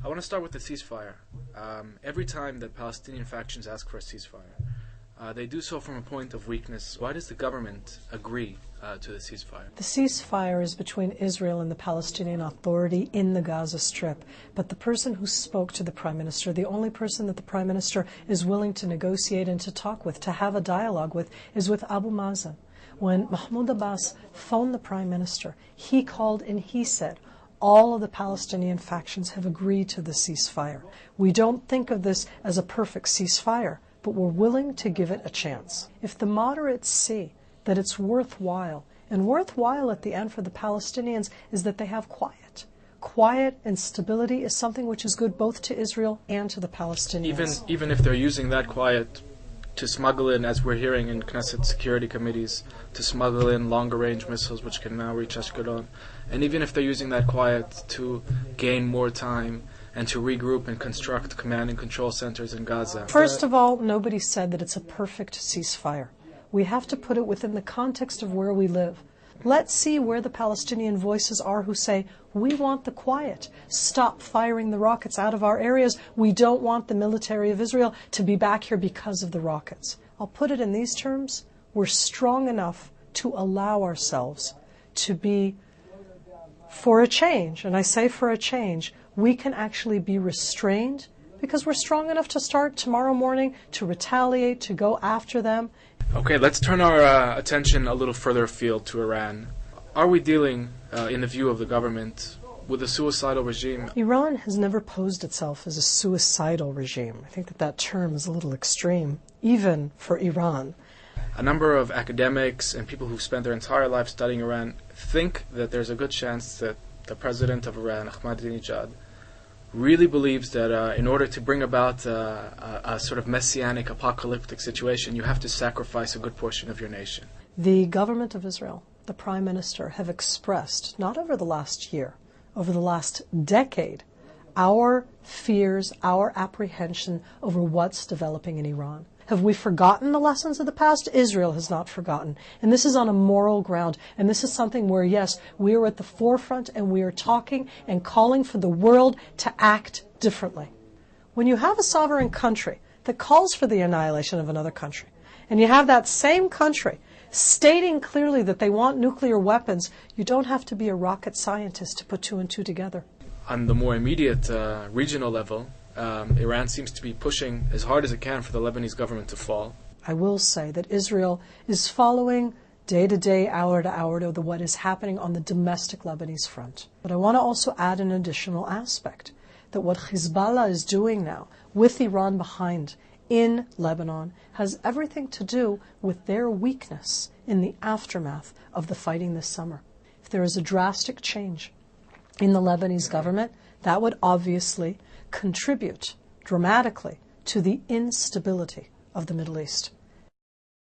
I want to start with the ceasefire. Every time that Palestinian factions ask for a ceasefire, they do so from a point of weakness. Why does the government agree to the ceasefire? The ceasefire is between Israel and the Palestinian Authority in the Gaza Strip. But the person who spoke to the Prime Minister, the only person that the Prime Minister is willing to negotiate and to talk with, to have a dialogue with, is with Abu Mazen. When Mahmoud Abbas phoned the Prime Minister, he called and he said, all of the Palestinian factions have agreed to the ceasefire. We don't think of this as a perfect ceasefire, but we're willing to give it a chance. If the moderates see that it's worthwhile, and worthwhile at the end for the Palestinians is that they have quiet. Quiet and stability is something which is good both to Israel and to the Palestinians. Even if they're using that quiet to smuggle in, as we're hearing in Knesset security committees, to smuggle in longer-range missiles which can now reach Ashkelon, and even if they're using that quiet to gain more time and to regroup and construct command and control centers in Gaza. First of all, nobody said that it's a perfect ceasefire. We have to put it within the context of where we live. Let's see where the Palestinian voices are who say, we want the quiet. Stop firing the rockets out of our areas. We don't want the military of Israel to be back here because of the rockets. I'll put it in these terms. We're strong enough to allow ourselves to be, for a change, and I say for a change, we can actually be restrained because we're strong enough to start tomorrow morning to retaliate, to go after them. Okay, let's turn our attention a little further afield to Iran. Are we dealing, in the view of the government, with a suicidal regime? Iran has never posed itself as a suicidal regime. I think that term is a little extreme, even for Iran. A number of academics and people who've spent their entire life studying Iran think that there's a good chance that the president of Iran, Ahmadinejad, really believes that in order to bring about a sort of messianic apocalyptic situation, you have to sacrifice a good portion of your nation. The government of Israel, the Prime Minister, have expressed, not over the last year, over the last decade, our fears, our apprehension over what's developing in Iran. Have we forgotten the lessons of the past? Israel has not forgotten. And this is on a moral ground. And this is something where, yes, we are at the forefront and we are talking and calling for the world to act differently. When you have a sovereign country that calls for the annihilation of another country, and you have that same country stating clearly that they want nuclear weapons, you don't have to be a rocket scientist to put two and two together. On the more immediate regional level, Iran seems to be pushing as hard as it can for the Lebanese government to fall. I will say that Israel is following day to day, hour to hour, to what is happening on the domestic Lebanese front. But I want to also add an additional aspect, that what Hezbollah is doing now, with Iran behind in Lebanon, has everything to do with their weakness in the aftermath of the fighting this summer. If there is a drastic change in the Lebanese government, that would obviously contribute dramatically to the instability of the Middle East.